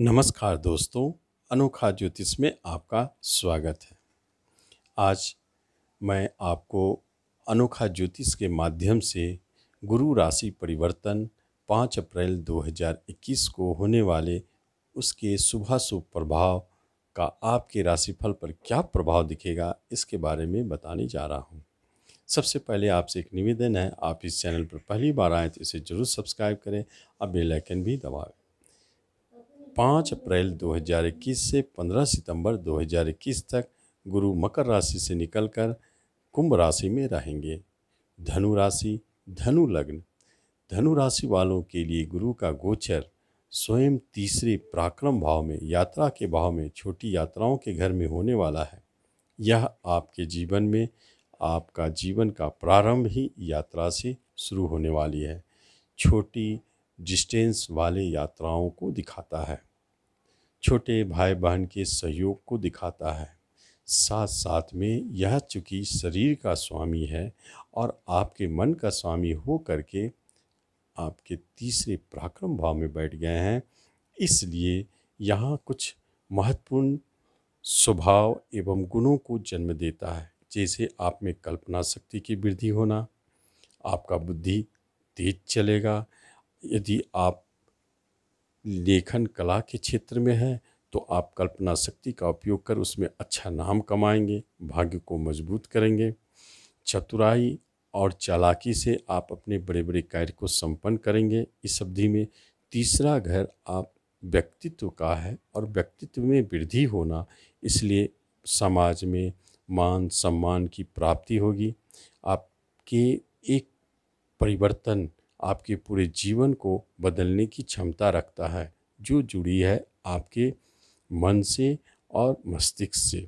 नमस्कार दोस्तों, अनोखा ज्योतिष में आपका स्वागत है। आज मैं आपको अनोखा ज्योतिष के माध्यम से गुरु राशि परिवर्तन 5 अप्रैल 2021 को होने वाले उसके शुभाशुभ प्रभाव का आपके राशिफल पर क्या प्रभाव दिखेगा, इसके बारे में बताने जा रहा हूँ। सबसे पहले आपसे एक निवेदन है, आप इस चैनल पर पहली बार आएँ तो इसे ज़रूर सब्सक्राइब करें और बेल आइकन भी दबाएं। 5 अप्रैल 2021 से 15 सितंबर 2021 तक गुरु मकर राशि से निकलकर कुंभ राशि में रहेंगे। धनु राशि, धनु लग्न। धनु राशि वालों के लिए गुरु का गोचर स्वयं तीसरे पराक्रम भाव में, यात्रा के भाव में, छोटी यात्राओं के घर में होने वाला है। यह आपके जीवन में आपका जीवन का प्रारंभ ही यात्रा से शुरू होने वाली है। छोटी डिस्टेंस वाले यात्राओं को दिखाता है, छोटे भाई बहन के सहयोग को दिखाता है। साथ साथ में यह चूँकि शरीर का स्वामी है और आपके मन का स्वामी हो करके आपके तीसरे पराक्रम भाव में बैठ गए हैं, इसलिए यहाँ कुछ महत्वपूर्ण स्वभाव एवं गुणों को जन्म देता है। जैसे आप में कल्पना शक्ति की वृद्धि होना, आपका बुद्धि तेज चलेगा। यदि आप लेखन कला के क्षेत्र में है तो आप कल्पना शक्ति का उपयोग कर उसमें अच्छा नाम कमाएंगे, भाग्य को मजबूत करेंगे। चतुराई और चालाकी से आप अपने बड़े बड़े कार्य को संपन्न करेंगे। इस अवधि में तीसरा घर आप व्यक्तित्व का है और व्यक्तित्व में वृद्धि होना, इसलिए समाज में मान सम्मान की प्राप्ति होगी। आपके एक परिवर्तन आपके पूरे जीवन को बदलने की क्षमता रखता है, जो जुड़ी है आपके मन से और मस्तिष्क से।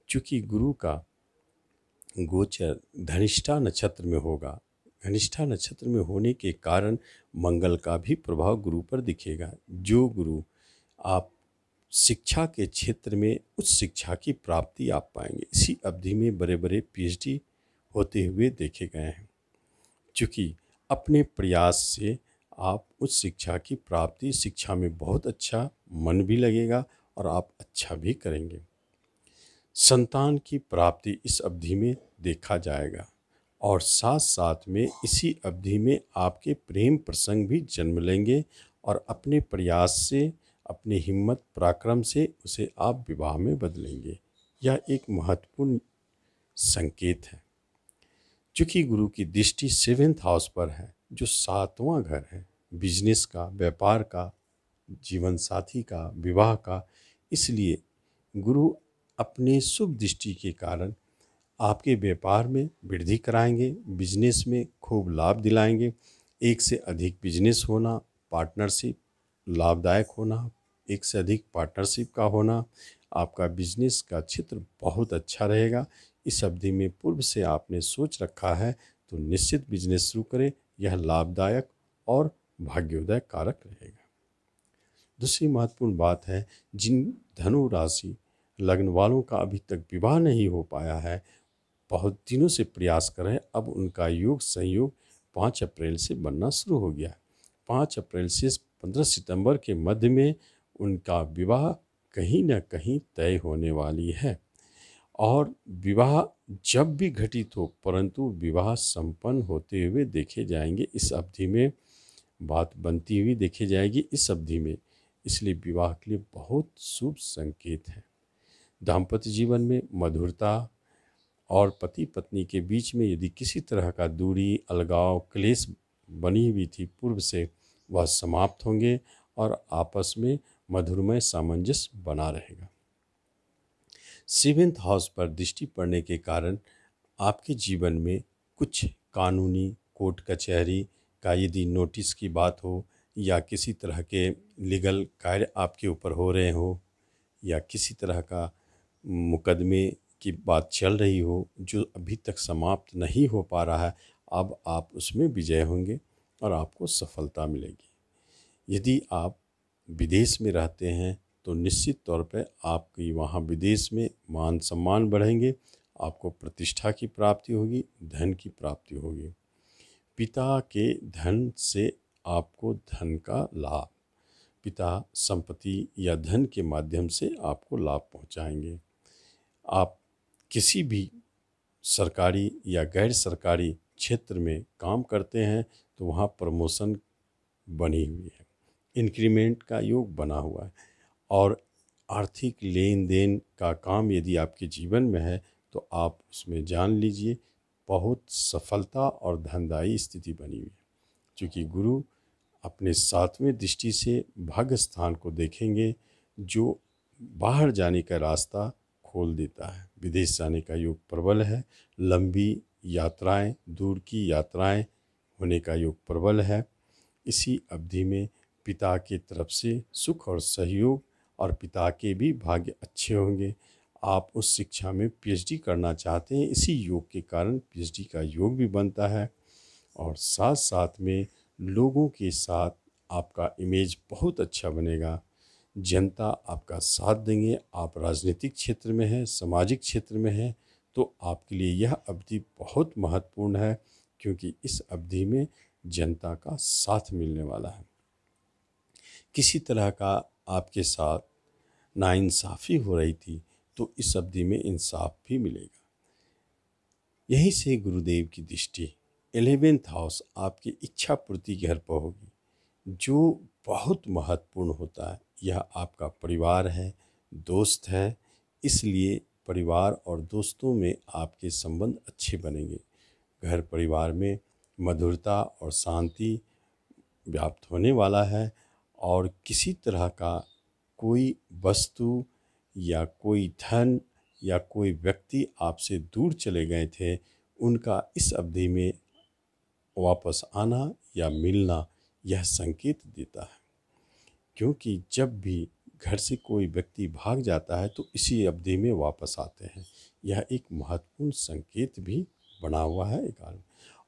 चूँकि गुरु का गोचर धनिष्ठा नक्षत्र में होगा, धनिष्ठा नक्षत्र में होने के कारण मंगल का भी प्रभाव गुरु पर दिखेगा। जो गुरु आप शिक्षा के क्षेत्र में उच्च शिक्षा की प्राप्ति आप पाएंगे। इसी अवधि में बड़े बड़े पीएचडी होते हुए देखे गए हैं। चूँकि अपने प्रयास से आप उच्च शिक्षा की प्राप्ति, शिक्षा में बहुत अच्छा मन भी लगेगा और आप अच्छा भी करेंगे। संतान की प्राप्ति इस अवधि में देखा जाएगा और साथ साथ में इसी अवधि में आपके प्रेम प्रसंग भी जन्म लेंगे और अपने प्रयास से, अपने हिम्मत पराक्रम से उसे आप विवाह में बदलेंगे। यह एक महत्वपूर्ण संकेत है। चूँकि गुरु की दृष्टि 7th हाउस पर है, जो 7वां घर है, बिजनेस का, व्यापार का, जीवन साथी का, विवाह का, इसलिए गुरु अपने शुभ दृष्टि के कारण आपके व्यापार में वृद्धि कराएंगे, बिजनेस में खूब लाभ दिलाएंगे। एक से अधिक बिजनेस होना, पार्टनरशिप लाभदायक होना, एक से अधिक पार्टनरशिप का होना, आपका बिजनेस का क्षेत्र बहुत अच्छा रहेगा। इस अवधि में पूर्व से आपने सोच रखा है तो निश्चित बिजनेस शुरू करें, यह लाभदायक और भाग्योदय कारक रहेगा। दूसरी महत्वपूर्ण बात है, जिन धनु राशि लग्न वालों का अभी तक विवाह नहीं हो पाया है, बहुत दिनों से प्रयास कर रहे हैं, अब उनका योग संयोग 5 अप्रैल से बनना शुरू हो गया है। 5 अप्रैल से 15 सितंबर के मध्य में उनका विवाह कहीं न कहीं तय होने वाली है। और विवाह जब भी घटित हो, परंतु विवाह संपन्न होते हुए देखे जाएंगे। इस अवधि में बात बनती हुई देखी जाएगी इस अवधि में, इसलिए विवाह के लिए बहुत शुभ संकेत है। दाम्पत्य जीवन में मधुरता और पति पत्नी के बीच में यदि किसी तरह का दूरी, अलगाव, क्लेश बनी हुई थी पूर्व से, वह समाप्त होंगे और आपस में मधुरमय सामंजस्य बना रहेगा। 7th हाउस पर दृष्टि पड़ने के कारण आपके जीवन में कुछ कानूनी, कोर्ट कचहरी का यदि नोटिस की बात हो, या किसी तरह के लीगल कार्य आपके ऊपर हो रहे हो, या किसी तरह का मुकदमे की बात चल रही हो जो अभी तक समाप्त नहीं हो पा रहा है, अब आप उसमें विजय होंगे और आपको सफलता मिलेगी। यदि आप विदेश में रहते हैं तो निश्चित तौर पे आपकी वहाँ विदेश में मान सम्मान बढ़ेंगे, आपको प्रतिष्ठा की प्राप्ति होगी, धन की प्राप्ति होगी। पिता के धन से आपको धन का लाभ, पिता संपत्ति या धन के माध्यम से आपको लाभ पहुंचाएंगे। आप किसी भी सरकारी या गैर सरकारी क्षेत्र में काम करते हैं तो वहाँ प्रमोशन बनी हुई है, इंक्रीमेंट का योग बना हुआ है। और आर्थिक लेन देन का काम यदि आपके जीवन में है तो आप उसमें जान लीजिए बहुत सफलता और धनदायी स्थिति बनी हुई है। क्योंकि गुरु अपने 7वें दृष्टि से भाग्य स्थान को देखेंगे जो बाहर जाने का रास्ता खोल देता है। विदेश जाने का योग प्रबल है, लंबी यात्राएं, दूर की यात्राएं होने का योग प्रबल है। इसी अवधि में पिता की तरफ से सुख और सहयोग और पिता के भी भाग्य अच्छे होंगे। आप उस शिक्षा में पीएचडी करना चाहते हैं, इसी योग के कारण पीएचडी का योग भी बनता है। और साथ साथ में लोगों के साथ आपका इमेज बहुत अच्छा बनेगा, जनता आपका साथ देंगे। आप राजनीतिक क्षेत्र में हैं, सामाजिक क्षेत्र में हैं तो आपके लिए यह अवधि बहुत महत्वपूर्ण है, क्योंकि इस अवधि में जनता का साथ मिलने वाला है। किसी तरह का आपके साथ नाइंसाफ़ी हो रही थी तो इस अवधि में इंसाफ भी मिलेगा। यहीं से गुरुदेव की दृष्टि 11th हाउस आपकी इच्छा पूर्ति घर पर होगी, जो बहुत महत्वपूर्ण होता है। यह आपका परिवार है, दोस्त है, इसलिए परिवार और दोस्तों में आपके संबंध अच्छे बनेंगे। घर परिवार में मधुरता और शांति व्याप्त होने वाला है। और किसी तरह का कोई वस्तु या कोई धन या कोई व्यक्ति आपसे दूर चले गए थे, उनका इस अवधि में वापस आना या मिलना यह संकेत देता है। क्योंकि जब भी घर से कोई व्यक्ति भाग जाता है तो इसी अवधि में वापस आते हैं, यह एक महत्वपूर्ण संकेत भी बना हुआ है एक।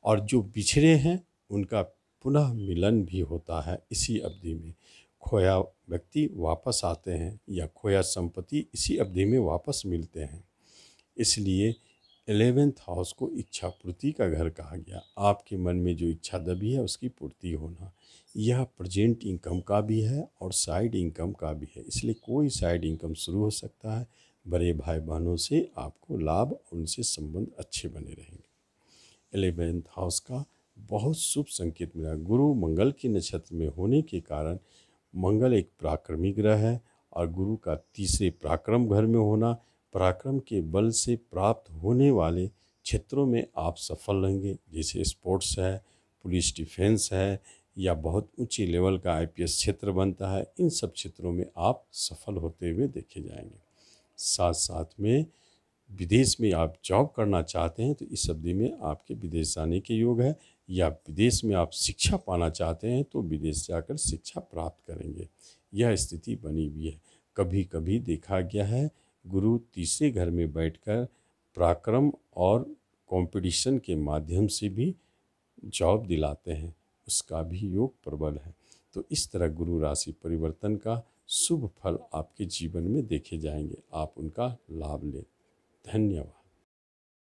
और जो बिछड़े हैं उनका पुनः मिलन भी होता है इसी अवधि में। खोया व्यक्ति वापस आते हैं या खोया संपत्ति इसी अवधि में वापस मिलते हैं। इसलिए 11th हाउस को इच्छा पूर्ति का घर कहा गया। आपके मन में जो इच्छा दबी है उसकी पूर्ति होना, यह प्रेजेंट इनकम का भी है और साइड इनकम का भी है। इसलिए कोई साइड इनकम शुरू हो सकता है। बड़े भाई बहनों से आपको लाभ, उनसे संबंध अच्छे बने रहेंगे। 11th हाउस का बहुत शुभ संकेत मिला। गुरु मंगल के नक्षत्र में होने के कारण मंगल एक पराक्रमी ग्रह है और गुरु का तीसरे पराक्रम घर में होना, पराक्रम के बल से प्राप्त होने वाले क्षेत्रों में आप सफल रहेंगे। जैसे स्पोर्ट्स है, पुलिस डिफेंस है या बहुत ऊंचे लेवल का आईपीएस क्षेत्र बनता है, इन सब क्षेत्रों में आप सफल होते हुए देखे जाएंगे। साथ साथ में विदेश में आप जॉब करना चाहते हैं तो इस अवधि में आपके विदेश जाने के योग है, या विदेश में आप शिक्षा पाना चाहते हैं तो विदेश जाकर शिक्षा प्राप्त करेंगे। यह स्थिति बनी हुई है। कभी कभी देखा गया है गुरु तीसरे घर में बैठकर पराक्रम और कंपटीशन के माध्यम से भी जॉब दिलाते हैं, उसका भी योग प्रबल है। तो इस तरह गुरु राशि परिवर्तन का शुभ फल आपके जीवन में देखे जाएंगे, आप उनका लाभ लें। धन्यवाद।